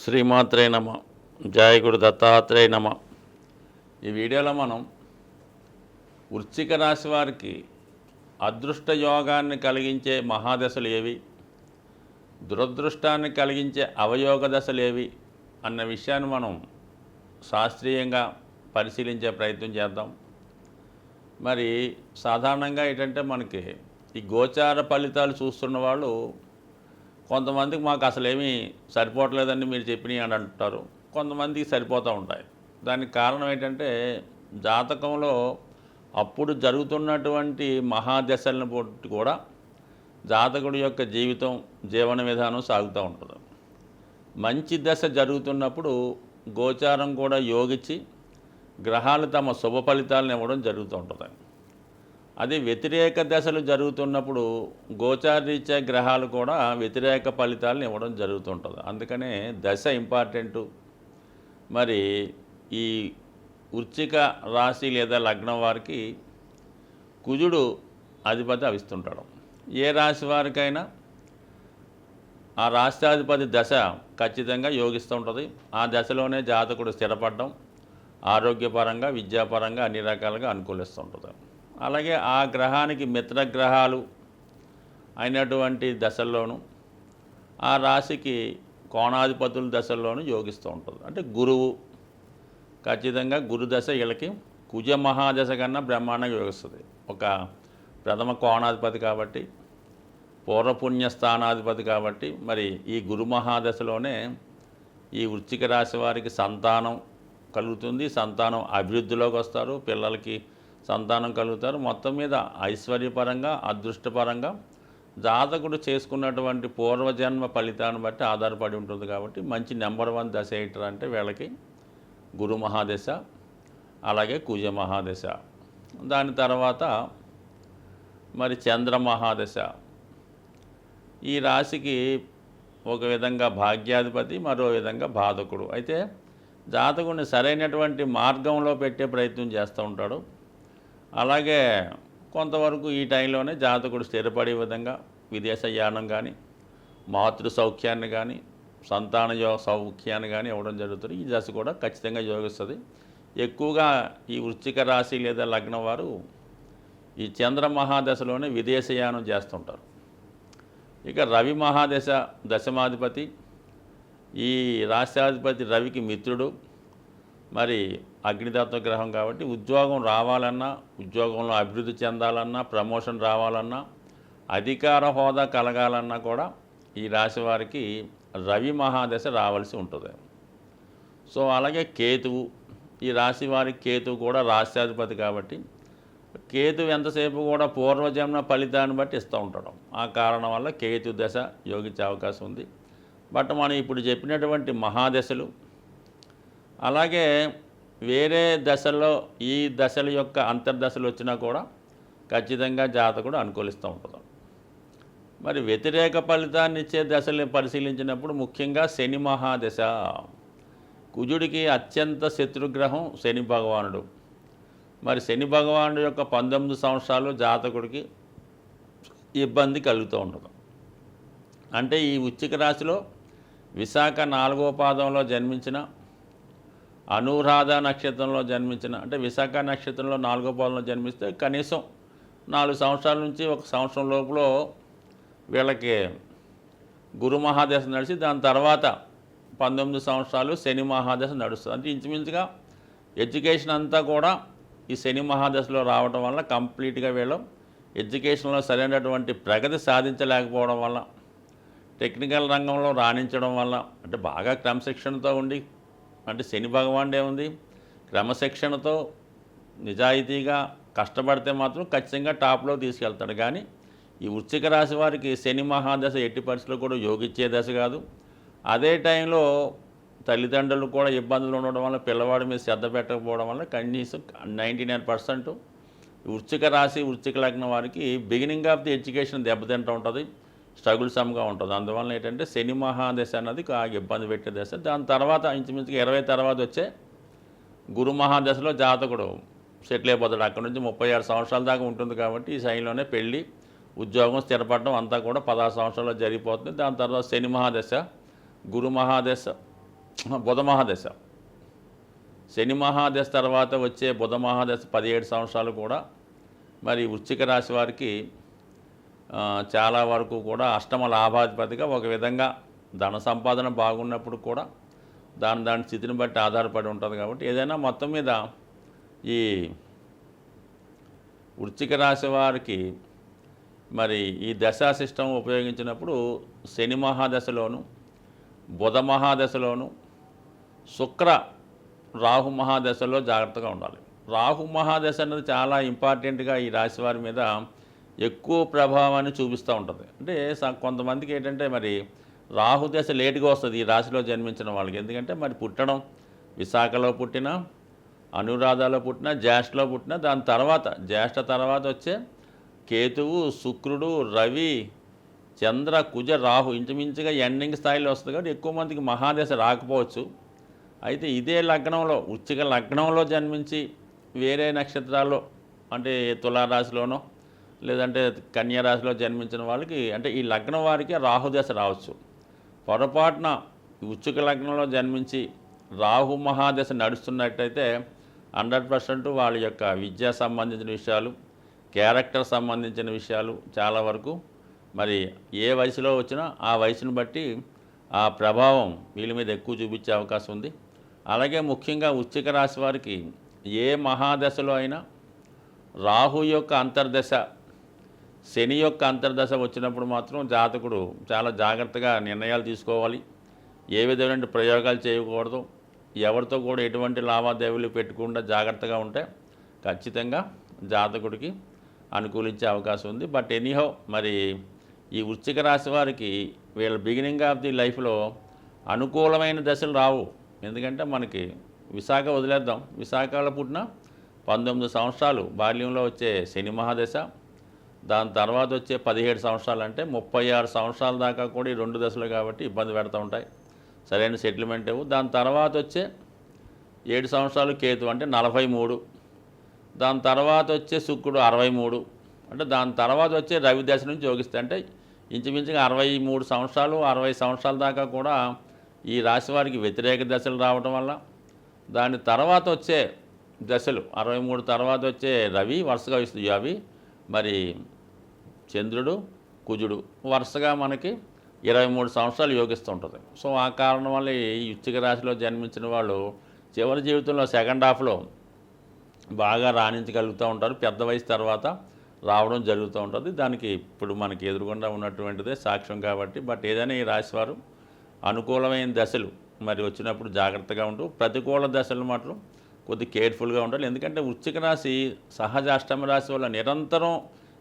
శ్రీమాత్రే నమ. జయ గురు దత్తాత్రేయ నమ. ఈ వీడియోలో మనం వృశ్చిక రాశి వారికి అదృష్ట యోగాన్ని కలిగించే మహాదశలు ఏవి, దురదృష్టాన్ని కలిగించే అవయోగ దశలు ఏవి అన్న విషయాన్ని మనం శాస్త్రీయంగా పరిశీలించే ప్రయత్నం చేద్దాం. మరి సాధారణంగా ఏంటంటే మనకి ఈ గోచార ఫలితాలు చూస్తున్న వాళ్ళు కొంతమందికి మాకు అసలు ఏమీ సరిపోవట్లేదని మీరు చెప్పినవి అని అంటారు, కొంతమందికి సరిపోతూ ఉంటాయి. దానికి కారణం ఏంటంటే జాతకంలో అప్పుడు జరుగుతున్నటువంటి మహాదశలను బట్టి కూడా జాతకుడి యొక్క జీవితం, జీవన విధానం సాగుతూ ఉంటుంది. మంచి దశ జరుగుతున్నప్పుడు గోచారం కూడా యోగించి గ్రహాలు తమ శుభ ఫలితాలను ఇవ్వడం జరుగుతూ ఉంటుంది. అది వ్యతిరేక దశలు జరుగుతున్నప్పుడు గోచారీత్యా గ్రహాలు కూడా వ్యతిరేక ఫలితాలను ఇవ్వడం జరుగుతుంటుంది. అందుకనే దశ ఇంపార్టెంటు. మరి ఈ వృశ్చిక రాశి లేదా లగ్నం వారికి కుజుడు అధిపతి అవిస్తుంటాడు. ఏ రాశి వారికైనా ఆ రాష్ట్రాధిపతి దశ ఖచ్చితంగా యోగిస్తూ ఉంటుంది. ఆ దశలోనే జాతకుడు స్థిరపడడం ఆరోగ్యపరంగా, విద్యాపరంగా అన్ని రకాలుగా అనుకూలిస్తూ ఉంటుంది. అలాగే ఆ గ్రహానికి మిత్రగ్రహాలు అయినటువంటి దశల్లోనూ, ఆ రాశికి కోణాధిపతుల దశల్లోనూ యోగిస్తూ ఉంటుంది. అంటే గురువు ఖచ్చితంగా గురు దశ వీళ్ళకి కుజ మహాదశ కన్నా బ్రహ్మాండంగా యోగిస్తుంది. ఒక ప్రథమ కోణాధిపతి కాబట్టి, పూర్వపుణ్య స్థానాధిపతి కాబట్టి, మరి ఈ గురు మహాదశలోనే ఈ వృశ్చిక రాశి వారికి సంతానం కలుగుతుంది. సంతానం అభివృద్ధిలోకి వస్తారు, పిల్లలకి సంతానం కలుగుతారు. మొత్తం మీద ఐశ్వర్యపరంగా, అదృష్టపరంగా జాతకుడు చేసుకున్నటువంటి పూర్వజన్మ ఫలితాన్ని బట్టి ఆధారపడి ఉంటుంది. కాబట్టి మంచి నెంబర్ 1 దశ ఏంటంటే వీళ్ళకి గురు మహాదశ, అలాగే కుజ మహాదశ. దాని తర్వాత మరి చంద్ర మహాదశ. ఈ రాశికి ఒక విధంగా భాగ్యాధిపతి, మరో విధంగా బాధకుడు. అయితే జాతకుడిని సరైనటువంటి మార్గంలో పెట్టే ప్రయత్నం చేస్తూ ఉంటాడు. అలాగే కొంతవరకు ఈ టైంలోనే జాతకుడు స్థిరపడే విధంగా విదేశయానం కానీ, మాతృ సౌఖ్యాన్ని కానీ, సంతాన సౌఖ్యాన్ని కానీ ఇవ్వడం జరుగుతుంది. ఈ దశ కూడా ఖచ్చితంగా యోగిస్తుంది. ఎక్కువగా ఈ వృశ్చిక రాశి లేదా లగ్నం వారు ఈ చంద్ర మహాదశలోనే విదేశయానం చేస్తుంటారు. ఇక రవి మహాదశ దశమాధిపతి. ఈ రాష్ట్రాధిపతి రవికి మిత్రుడు, మరి అగ్నితత్వ గ్రహం కాబట్టి ఉద్యోగం రావాలన్నా, ఉద్యోగంలో అభివృద్ధి చెందాలన్నా, ప్రమోషన్ రావాలన్నా, అధికార హోదా కలగాలన్నా కూడా ఈ రాశి వారికి రవి మహాదశ రావాల్సి ఉంటుంది. సో అలాగే కేతువు. ఈ రాశి వారికి కేతువు కూడా రాష్ట్రాధిపతి కాబట్టి కేతువు ఎంతసేపు కూడా పూర్వజన్మ ఫలితాన్ని బట్టి ఇస్తూ ఉంటాడు. ఆ కారణం వల్ల కేతు దశ యోగించే అవకాశం ఉంది. బట్ మనం ఇప్పుడు చెప్పినటువంటి మహాదశలు, అలాగే వేరే దశల్లో ఈ దశల యొక్క అంతర్దశలు వచ్చినా కూడా ఖచ్చితంగా జాతకుడు అనుకూలిస్తూ ఉంటుంది. మరి వ్యతిరేక ఫలితాన్ని ఇచ్చే దశలు పరిశీలించినప్పుడు ముఖ్యంగా శని మహాదశ. కుజుడికి అత్యంత శత్రుగ్రహం శని భగవానుడు. మరి శని భగవానుడు యొక్క 19 సంవత్సరాలు జాతకుడికి ఇబ్బంది కలుగుతూ ఉంటుంది. అంటే ఈ వృశ్చిక రాశిలో విశాఖ 4వ పాదంలో జన్మించిన, అనురాధ నక్షత్రంలో జన్మించిన, అంటే విశాఖ నక్షత్రంలో 4వ పాదంలో జన్మిస్తే కనీసం 4 సంవత్సరాల నుంచి 1 సంవత్సరం లోపల వీళ్ళకి గురు మహాదశ నడిచి దాని తర్వాత 19 సంవత్సరాలు శని మహాదశ నడుస్తుంది. అంటే ఇంచుమించుగా ఎడ్యుకేషన్ అంతా కూడా ఈ శని మహాదశలో రావడం వల్ల కంప్లీట్గా వీళ్ళు ఎడ్యుకేషన్లో సరైనటువంటి ప్రగతి సాధించలేకపోవడం వల్ల, టెక్నికల్ రంగంలో రాణించడం వల్ల, అంటే బాగా క్రమశిక్షణతో ఉండి, అంటే శని భగవానుడే ఉంది, క్రమశిక్షణతో నిజాయితీగా కష్టపడితే మాత్రం ఖచ్చితంగా టాప్లో తీసుకెళ్తాడు. కానీ ఈ వృశ్చిక రాశి వారికి శని మహాదశ ఎట్టి పరిస్థితుల్లో కూడా యోగిచ్చే దశ కాదు. అదే టైంలో తల్లిదండ్రులు కూడా ఇబ్బందులు ఉండడం వల్ల, పిల్లవాడి మీద శ్రద్ధ పెట్టకపోవడం వల్ల కనీసం 99% వృశ్చిక రాశి, వృశ్చిక లగ్నం వారికి బిగినింగ్ ఆఫ్ ది ఎడ్యుకేషన్ దెబ్బతింటూ ఉంటుంది, స్ట్రగుల్ సమ్గా ఉంటుంది. అందువల్ల ఏంటంటే శని మహాదశ అన్నది ఇబ్బంది పెట్టే దశ. దాని తర్వాత ఇంచుమించుగా 20 తర్వాత వచ్చే గురు మహాదశలో జాతకుడు సెటిల్ అయిపోతాడు. అక్కడ నుంచి 36 సంవత్సరాల దాకా ఉంటుంది. కాబట్టి ఈ శైలిలోనే పెళ్ళి, ఉద్యోగం స్థిరపడడం అంతా కూడా 16 సంవత్సరాల్లో జరిగిపోతుంది. దాని తర్వాత శని మహాదశ, గురు మహాదశ, బుధ మహాదశ, శని మహాదశ తర్వాత వచ్చే బుధ మహాదశ 17 సంవత్సరాలు కూడా మరి వృశ్చిక రాశి వారికి చాలా వరకు కూడా అష్టమ లాభాధిపతిగా ఒక విధంగా ధన సంపాదన బాగున్నప్పుడు కూడా దాని స్థితిని బట్టి ఆధారపడి ఉంటుంది. కాబట్టి ఏదైనా మొత్తం మీద ఈ వృశ్చిక రాశి వారికి మరి ఈ దశా సిస్టమ్ ఉపయోగించినప్పుడు శని మహాదశలోను, బుధ మహాదశలోను, శుక్ర రాహు మహాదశలో జాగ్రత్తగా ఉండాలి. రాహు మహాదశ అనేది చాలా ఇంపార్టెంట్గా ఈ రాశి వారి మీద ఎక్కువ ప్రభావాన్ని చూపిస్తూ ఉంటుంది. అంటే కొంతమందికి ఏంటంటే మరి రాహు దశ లేటుగా వస్తుంది ఈ రాశిలో జన్మించిన వాళ్ళకి. ఎందుకంటే మరి పుట్టడం విశాఖలో పుట్టినా, అనురాధలో పుట్టినా, జ్యేష్ఠలో పుట్టినా, దాని తర్వాత జ్యేష్ఠ తర్వాత వచ్చే కేతువు, శుక్రుడు, రవి, చంద్ర, కుజ, రాహు ఇంచుమించుగా ఎండింగ్ స్థాయిలో వస్తుంది. కాబట్టి ఎక్కువ మందికి మహాదశ రాకపోవచ్చు. అయితే ఇదే లగ్నంలో వృశ్చిక లగ్నంలో జన్మించి వేరే నక్షత్రాల్లో అంటే తులారాశిలోనో లేదంటే కన్యారాశిలో జన్మించిన వాళ్ళకి అంటే ఈ లగ్నం వారికి రాహుదశ రావచ్చు. పొరపాటున వృశ్చిక లగ్నంలో జన్మించి రాహు మహాదశ నడుస్తున్నట్టయితే 100% వాళ్ళ యొక్క విద్యా సంబంధించిన విషయాలు, క్యారెక్టర్ సంబంధించిన విషయాలు చాలా వరకు మరి ఏ వయసులో వచ్చినా ఆ వయసును బట్టి ఆ ప్రభావం వీళ్ళ మీద ఎక్కువ చూపించే అవకాశం ఉంది. అలాగే ముఖ్యంగా వృశ్చిక రాశి వారికి ఏ మహాదశలో అయినా రాహు యొక్క అంతర్దశ, శని యొక్క అంతర్దశ వచ్చినప్పుడు మాత్రం జాతకుడు చాలా జాగ్రత్తగా నిర్ణయాలు తీసుకోవాలి. ఏ విధమైన ప్రయోగాలు చేయకూడదు. ఎవరితో కూడా ఎటువంటి లావాదేవీలు పెట్టకుండా జాగ్రత్తగా ఉంటే ఖచ్చితంగా జాతకుడికి అనుకూలించే అవకాశం ఉంది. బట్ ఎనీహౌ మరి ఈ వృశ్చిక రాశి వారికి వీళ్ళ బిగినింగ్ ఆఫ్ ది లైఫ్లో అనుకూలమైన దశలు రావు. ఎందుకంటే మనకి విశాఖ వదిలేద్దాం, విశాఖలో పుట్టిన 19 సంవత్సరాలు బాల్యంలో వచ్చే శని మహాదశ, దాని తర్వాత వచ్చే 17 సంవత్సరాలు అంటే 36 సంవత్సరాల దాకా కూడా ఈ 2 దశలు కాబట్టి ఇబ్బంది పెడుతూ ఉంటాయి, సరైన సెటిల్మెంట్ ఇవ్వు. దాని తర్వాత వచ్చే 7 సంవత్సరాలు కేతు అంటే 43, దాని తర్వాత వచ్చే శుక్రుడు 63, అంటే దాని తర్వాత వచ్చే రవి దశ నుంచి యోగిస్తాయి. అంటే ఇంచుమించుగా 63 సంవత్సరాలు 60 సంవత్సరాల దాకా కూడా ఈ రాశి వారికి వ్యతిరేక దశలు రావడం వల్ల దాని తర్వాత వచ్చే దశలు 63 తర్వాత వచ్చే రవి వరుసగా ఇస్తుంది, అవి మరి చంద్రుడు, కుజుడు వరుసగా మనకి 23 సంవత్సరాలు యోగిస్తూ ఉంటుంది. సో ఆ కారణం వల్ల ఈ వృశ్చిక రాశిలో జన్మించిన వాళ్ళు చివరి జీవితంలో సెకండ్ హాఫ్లో బాగా రాణించగలుగుతూ ఉంటారు. పెద్ద వయసు తర్వాత రావడం జరుగుతూ ఉంటుంది. దానికి ఇప్పుడు మనకి ఎదురుగుండా ఉన్నటువంటిదే సాక్ష్యం కాబట్టి. బట్ ఏదైనా ఈ రాశి వారు అనుకూలమైన దశలు మరి వచ్చినప్పుడు జాగ్రత్తగా ఉంటూ, ప్రతికూల దశలు మాత్రం కొద్ది కేర్ఫుల్గా ఉండాలి. ఎందుకంటే వృశ్చిక రాశి సహజ అష్టమ రాశి వల్ల నిరంతరం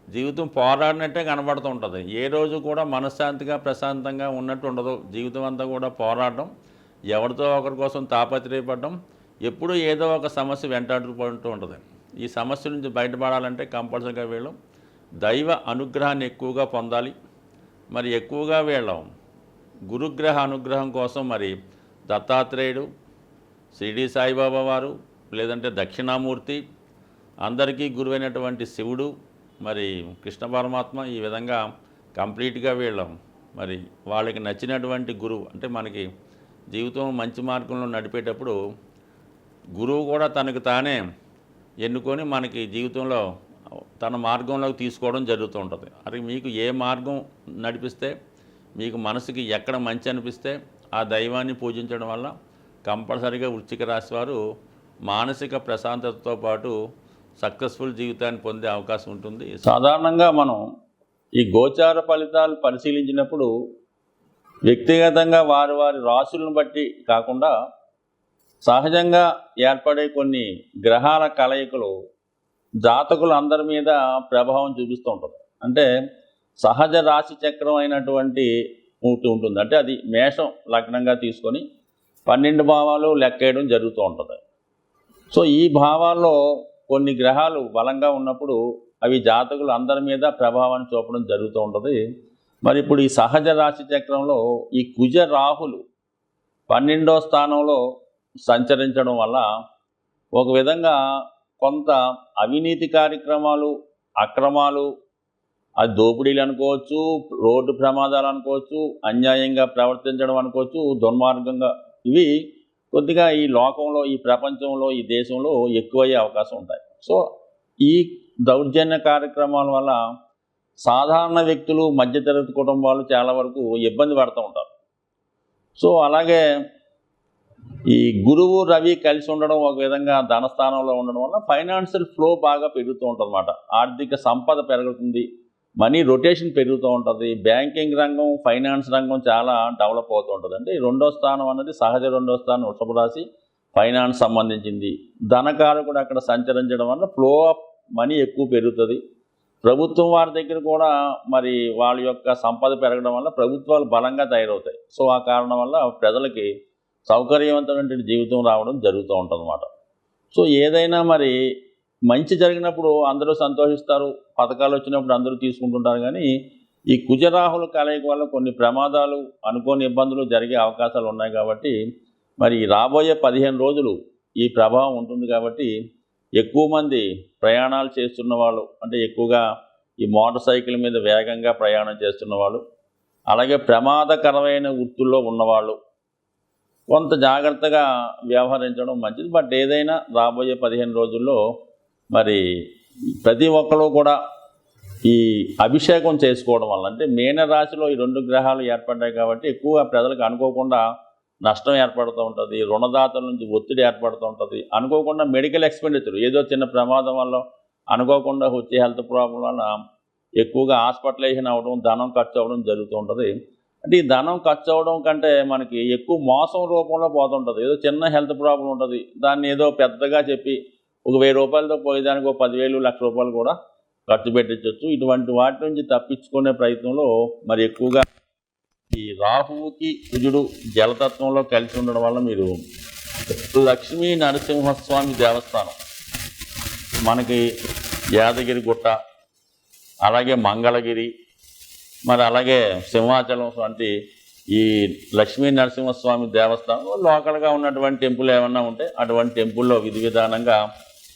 జీవితం పోరాడినట్టే కనబడుతూ ఉంటుంది. ఏ రోజు కూడా మనశ్శాంతిగా ప్రశాంతంగా ఉన్నట్టు ఉండదు. జీవితం అంతా కూడా పోరాడడం, ఎవరితో ఒకరి కోసం తాపత్రయపడడం, ఎప్పుడూ ఏదో ఒక సమస్య వెంటాడుతూ ఉంటుంది. ఈ సమస్య నుంచి బయటపడాలంటే కంపల్సరీగా వీళ్ళు దైవ అనుగ్రహాన్ని ఎక్కువగా పొందాలి. మరి ఎక్కువగా వీళ్ళ గురుగ్రహ అనుగ్రహం కోసం మరి దత్తాత్రేయుడు, షిరిడి సాయిబాబా వారు, లేదంటే దక్షిణామూర్తి, అందరికీ గురువైనటువంటి శివుడు, మరి కృష్ణ పరమాత్మ, ఈ విధంగా కంప్లీట్గా వీళ్ళం మరి వాళ్ళకి నచ్చినటువంటి గురువు అంటే మనకి జీవితం మంచి మార్గంలో నడిపేటప్పుడు గురువు కూడా తనకు తానే ఎన్నుకొని మనకి జీవితంలో తన మార్గంలోకి తీసుకోవడం జరుగుతూ ఉంటుంది. అది మీకు ఏ మార్గం నడిపిస్తే, మీకు మనసుకి ఎక్కడ మంచి అనిపిస్తే ఆ దైవాన్ని పూజించడం వల్ల కంపల్సరీగా వృశ్చిక రాశి వారు మానసిక ప్రశాంతతతో పాటు సక్సెస్ఫుల్ జీవితాన్ని పొందే అవకాశం ఉంటుంది. సాధారణంగా మనం ఈ గోచార ఫలితాలు పరిశీలించినప్పుడు వ్యక్తిగతంగా వారి వారి రాశులను బట్టి కాకుండా సహజంగా ఏర్పడే కొన్ని గ్రహాల కలయికలు జాతకులు అందరి మీద ప్రభావం చూపిస్తూ ఉంటుంది. అంటే సహజ రాశి చక్రం అయినటువంటి ఉంటుంది. అంటే అది మేషం లగ్నంగా తీసుకొని 12 భావాలు లెక్కేయడం జరుగుతూ ఉంటుంది. సో ఈ భావాల్లో కొన్ని గ్రహాలు బలంగా ఉన్నప్పుడు అవి జాతకులు అందరి మీద ప్రభావాన్ని చూపడం జరుగుతూ ఉంటుంది. మరి ఇప్పుడు ఈ సహజ రాశి చక్రంలో ఈ కుజ రాహులు 12వ స్థానంలో సంచరించడం వల్ల ఒక విధంగా కొంత అవినీతి కార్యక్రమాలు, అక్రమాలు, అది దోపిడీలు అనుకోవచ్చు, రోడ్డు ప్రమాదాలు అనుకోవచ్చు, అన్యాయంగా ప్రవర్తించడం అనుకోవచ్చు, దుర్మార్గంగా ఇవి కొద్దిగా ఈ లోకంలో, ఈ ప్రపంచంలో, ఈ దేశంలో ఎక్కువయ్యే అవకాశం ఉంటాయి. సో ఈ దౌర్జన్య కార్యక్రమాల వల్ల సాధారణ వ్యక్తులు, మధ్యతరగతి కుటుంబాలు చాలా వరకు ఇబ్బంది పడుతూ ఉంటారు. సో అలాగే ఈ గురువు రవి కలిసి ఉండడం ఒక విధంగా ధనస్థానంలో ఉండడం వల్ల ఫైనాన్షియల్ ఫ్లో బాగా పెరుగుతూ ఉంటుందన్నమాట. ఆర్థిక సంపద పెరుగుతుంది, మనీ రొటేషన్ పెరుగుతూ ఉంటుంది. బ్యాంకింగ్ రంగం, ఫైనాన్స్ రంగం చాలా డెవలప్ అవుతూ ఉంటుంది. అంటే ఈ రెండో స్థానం అన్నది సహజ రెండో స్థానం వృషభ రాశి, ఫైనాన్స్ సంబంధించింది. ధనకారకుడు అక్కడ సంచరించడం వల్ల ఫ్లో ఆఫ్ మనీ ఎక్కువ పెరుగుతుంది. ప్రభుత్వం వారి దగ్గర కూడా మరి వాళ్ళ యొక్క సంపద పెరగడం వల్ల ప్రభుత్వాలు బలంగా తయారవుతాయి. సో ఆ కారణం వల్ల ప్రజలకి సౌకర్యవంతమైన జీవితం రావడం జరుగుతూ ఉంటుందన్నమాట. సో ఏదైనా మరి మంచి జరిగినప్పుడు అందరూ సంతోషిస్తారు, పథకాలు వచ్చినప్పుడు అందరూ తీసుకుంటుంటారు. కానీ ఈ కుజరాహుల కలయిక వల్ల కొన్ని ప్రమాదాలు, అనుకోని ఇబ్బందులు జరిగే అవకాశాలు ఉన్నాయి. కాబట్టి మరి రాబోయే 15 రోజులు ఈ ప్రభావం ఉంటుంది. కాబట్టి ఎక్కువ మంది ప్రయాణాలు చేస్తున్న వాళ్ళు, అంటే ఎక్కువగా ఈ మోటార్ సైకిల్ మీద వేగంగా ప్రయాణం చేస్తున్న వాళ్ళు, అలాగే ప్రమాదకరమైన వృత్తుల్లో ఉన్నవాళ్ళు కొంత జాగ్రత్తగా వ్యవహరించడం మంచిది. బట్ ఏదైనా రాబోయే 15 రోజుల్లో మరి ప్రతి ఒక్కరు కూడా ఈ అభిషేకం చేసుకోవడం వల్ల, అంటే మీనరాశిలో ఈ 2 గ్రహాలు ఏర్పడ్డాయి కాబట్టి ఎక్కువగా ప్రజలకు అనుకోకుండా నష్టం ఏర్పడుతూ ఉంటుంది. రుణదాతల నుంచి ఒత్తిడి ఏర్పడుతూ ఉంటుంది. అనుకోకుండా మెడికల్ ఎక్స్పెండిచర్, ఏదో చిన్న ప్రమాదం వల్ల అనుకోకుండా వచ్చే హెల్త్ ప్రాబ్లం వల్ల ఎక్కువగా హాస్పిటలైజేషన్ అవ్వడం, ధనం ఖర్చు అవ్వడం జరుగుతూ ఉంటుంది. అంటే ఈ ధనం ఖర్చు అవ్వడం కంటే మనకి ఎక్కువ మోసం రూపంలో పోతుంటుంది. ఏదో చిన్న హెల్త్ ప్రాబ్లం ఉంటుంది, దాన్ని ఏదో పెద్దగా చెప్పి ఒక 1000 రూపాయలతో పోయేదానికి ఒక 10,000, 1,00,000 రూపాయలు కూడా ఖర్చు పెట్టించవచ్చు. ఇటువంటి వాటి నుంచి తప్పించుకునే ప్రయత్నంలో మరి ఎక్కువగా ఈ రాహువుకి కుజుడు జలతత్వంలో కలిసి ఉండడం వల్ల మీరు లక్ష్మీ నరసింహస్వామి దేవస్థానం మనకి యాదగిరి గుట్ట, అలాగే మంగళగిరి, మరి అలాగే సింహాచలం వంటి ఈ లక్ష్మీ నరసింహస్వామి దేవస్థానంలో లోకల్గా ఉన్నటువంటి టెంపుల్ ఏమన్నా ఉంటే అటువంటి టెంపుల్లో విధి విధానంగా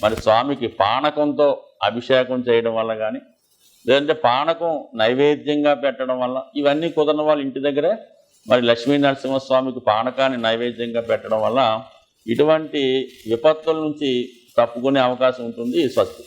మరి స్వామికి పానకంతో అభిషేకం చేయడం వల్ల కానీ, లేదంటే పానకం నైవేద్యంగా పెట్టడం వల్ల, ఇవన్నీ కుదరని వాళ్ళు ఇంటి దగ్గరే మరి లక్ష్మీ నరసింహస్వామికి పానకాన్ని నైవేద్యంగా పెట్టడం వల్ల ఇటువంటి విపత్తుల నుంచి తప్పుకునే అవకాశం ఉంటుంది. స్వస్తి.